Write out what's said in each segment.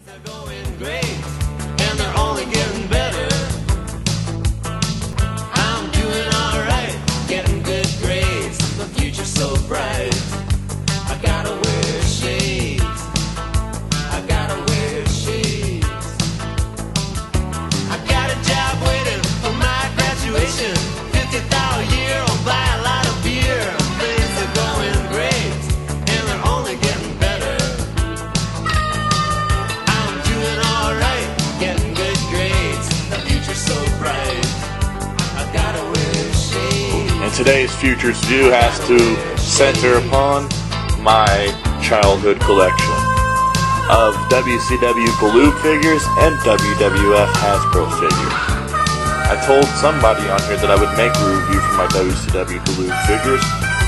They're going great, and they're only getting better. I'm doing alright, getting good grades. The future's so bright. I gotta wear shades. I gotta wear shades. I got a job waiting for my graduation. 50th hour year, I'll buy a lot of beer. Things are going great, and they're only getting better. I'm doing alright, getting good grades. The future's so bright. I gotta wear shades. And today's Futures View has to center upon my childhood collection of WCW Galoob figures and WWF Hasbro figures. I told somebody on here that I would make a review for my WCW Galoob figures,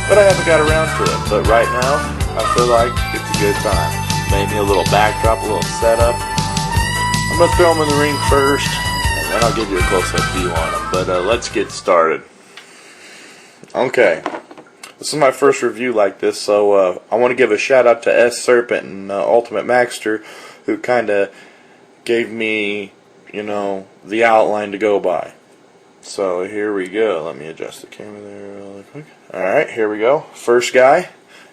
but I haven't got around to it. But right now, I feel like it's a good time. Made me a little backdrop, a little setup. I'm going to throw them in the ring first, and then I'll give you a close-up view on them. But let's get started. Okay. This is my first review like this, so I want to give a shout out to S. Serpent and Ultimate Maxter, who kind of gave me, the outline to go by. So here we go. Let me adjust the camera there really quick. Alright, here we go. First guy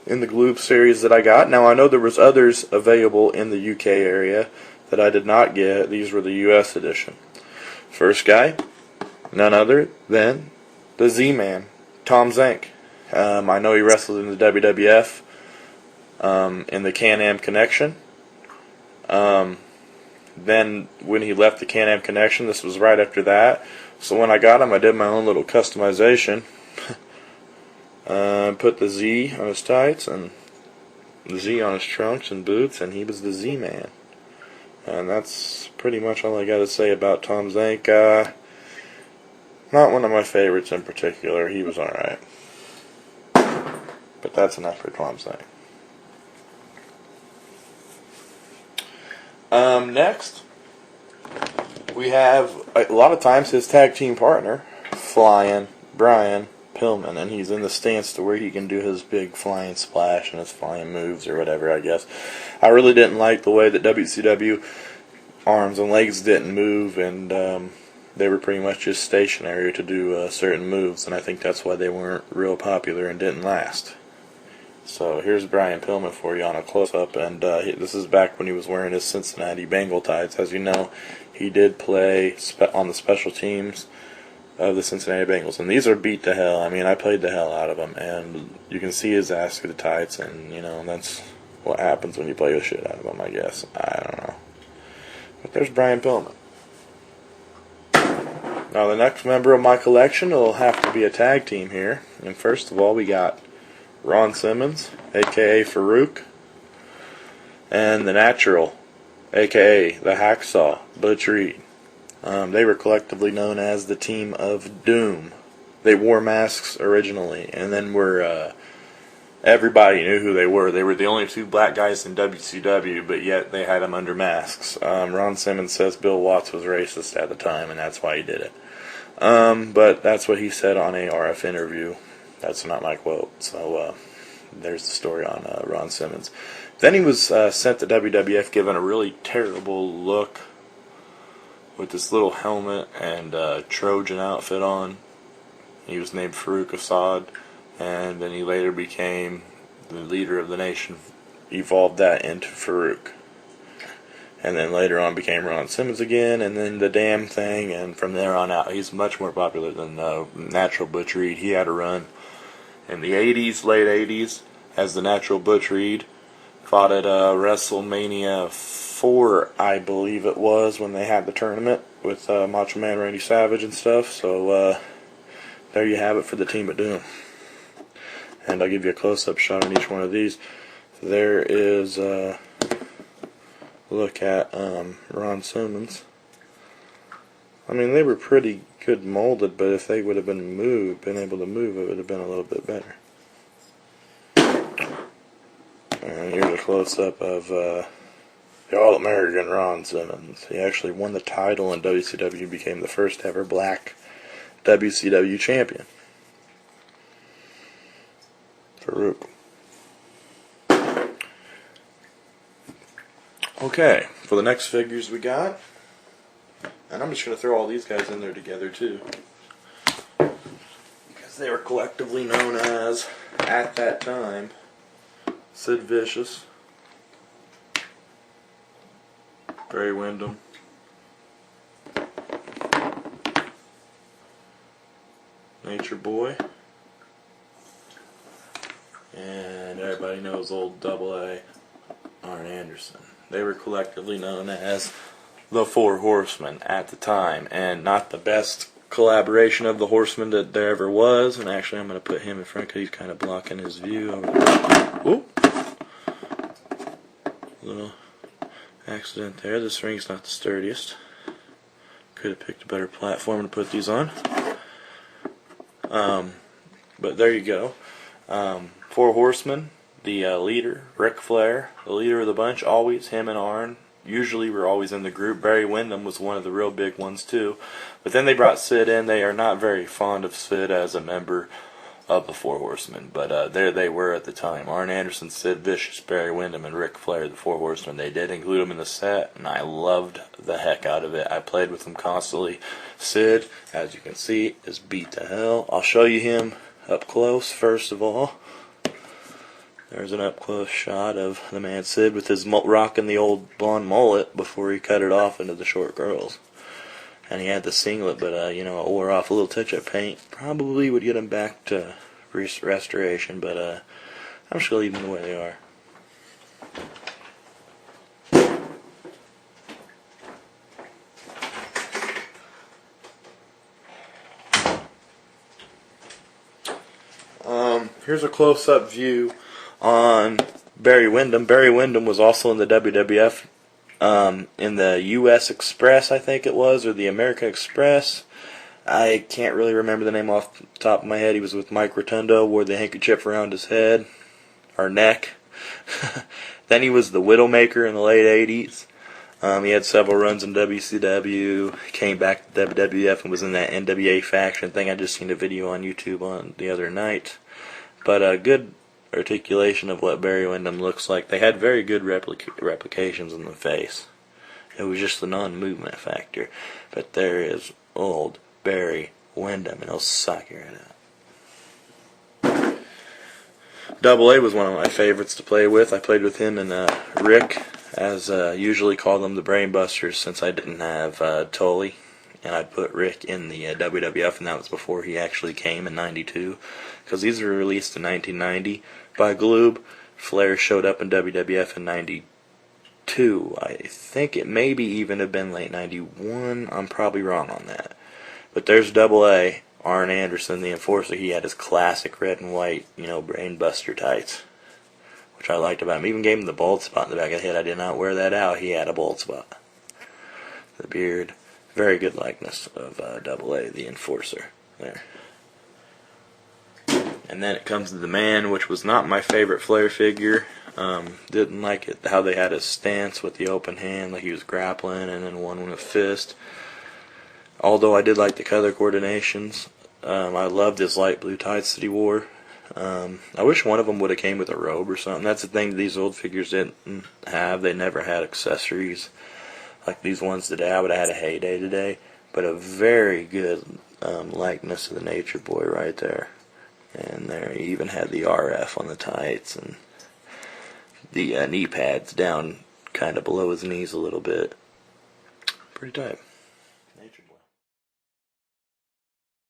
in the Galoob series that I got. Now I know there was others available in the UK area that I did not get. These were the US edition. First guy, none other than the Z-Man, Tom Zenk. I know he wrestled in the WWF in the Can-Am Connection. Then when he left the Can-Am Connection, this was right after that. So when I got him, I did my own little customization. Put the Z on his tights and the Z on his trunks and boots, and he was the Z-Man. And that's pretty much all I got to say about Tom Zenk. Not one of my favorites in particular. He was alright. But that's enough for Tom Zenk. Next, we have a lot of times his tag team partner, Flyin, Brian Pillman, and he's in the stance to where he can do his big flying splash and his flying moves or whatever, I guess. I really didn't like the way that WCW arms and legs didn't move, and they were pretty much just stationary to do certain moves, and I think that's why they weren't real popular and didn't last. So here's Brian Pillman for you on a close-up, and this is back when he was wearing his Cincinnati Bengal tights. As you know, he did play on the special teams of the Cincinnati Bengals, and these are beat to hell. I mean, I played the hell out of them, and you can see his ass through the tights, and, that's what happens when you play the shit out of them, I guess. I don't know. But there's Brian Pillman. Now, the next member of my collection will have to be a tag team here, and first of all, we got Ron Simmons, a.k.a. Farouk, and the Natural, a.k.a. the Hacksaw, Butch Reed. They were collectively known as the Team of Doom. They wore masks originally, and then everybody knew who they were. They were the only two black guys in WCW, but yet they had them under masks. Ron Simmons says Bill Watts was racist at the time, and that's why he did it. But that's what he said on a RF interview. That's not my quote. So there's the story on Ron Simmons. Then he was sent to WWF, given a really terrible look with this little helmet and Trojan outfit on. He was named Farouk Assad, and then he later became the leader of the nation. Evolved that into Farouk. And then later on became Ron Simmons again, and then the Damn Thing, and from there on out, he's much more popular than Natural Butch Reed. He had a run in the 80s, late 80s, as the Natural Butch Reed. Fought at WrestleMania 4, I believe it was, when they had the tournament with Macho Man Randy Savage and stuff. So there you have it for the Team of Doom. And I'll give you a close-up shot on each one of these. There is look at Ron Simmons. I mean, they were pretty good molded, but if they would have been able to move, it would have been a little bit better. And here's a close-up of the All-American Ron Simmons. He actually won the title in WCW, became the first ever black WCW champion. Farouk. Okay, for the next figures we got, and I'm just going to throw all these guys in there together too, because they were collectively known as, at that time, Sid Vicious, Barry Windham, Nature Boy, and everybody knows old AA, Arn Anderson. They were collectively known as the Four Horsemen at the time, and not the best collaboration of the Horsemen that there ever was. And actually, I'm going to put him in front because he's kind of blocking his view over there. Whoop! Little accident there. This ring's not the sturdiest. Could have picked a better platform to put these on. But there you go. Four Horsemen. The leader, Ric Flair, the leader of the bunch, always, him and Arn, usually were always in the group. Barry Windham was one of the real big ones too. But then they brought Sid in. They are not very fond of Sid as a member of the Four Horsemen, but there they were at the time. Arn Anderson, Sid Vicious, Barry Windham, and Ric Flair, the Four Horsemen. They did include them in the set, and I loved the heck out of it. I played with them constantly. Sid, as you can see, is beat to hell. I'll show you him up close first of all. There's an up-close shot of the man Sid with his rocking the old blonde mullet before he cut it off into the short curls. And he had the singlet, but you know, it wore off. A little touch-up paint probably would get him back to restoration, but I'm just going to leave them the way they are. Here's a close-up view on Barry Windham. Barry Windham was also in the WWF, in the U.S. Express, I think it was, or the American Express. I can't really remember the name off the top of my head. He was with Mike Rotundo, wore the handkerchief around his head, or neck. Then he was the Widowmaker in the late 80s. He had several runs in WCW, came back to WWF and was in that NWA faction thing. I just seen a video on YouTube on the other night. But a good articulation of what Barry Windham looks like. They had very good replications in the face. It was just the non-movement factor. But there is old Barry Windham, and he'll sock you right out. Double A was one of my favorites to play with. I played with him and Rick, as usually call them the Brain Busters, since I didn't have Tully. And I'd put Rick in the WWF, and that was before he actually came in '92. Because these were released in 1990 by Galoob. Flair showed up in WWF in '92. I think it maybe even have been late '91. I'm probably wrong on that. But there's Double A, Arn Anderson, the Enforcer. He had his classic red and white, Brain Buster tights, which I liked about him. Even gave him the bald spot in the back of the head. I did not wear that out. He had a bald spot. The beard. Very good likeness of Double A, the Enforcer. There. And then it comes to the Man, which was not my favorite Flair figure. Didn't like it how they had his stance with the open hand, like he was grappling, and then one with a fist. Although I did like the color coordinations. I loved his light blue tights that he wore. I wish one of them would have came with a robe or something. That's the thing these old figures didn't have. They never had accessories like these ones today. I would have had a heyday today. But a very good likeness of the Nature Boy right there. And there he even had the RF on the tights and the knee pads down kind of below his knees a little bit. Pretty tight. Nature Boy.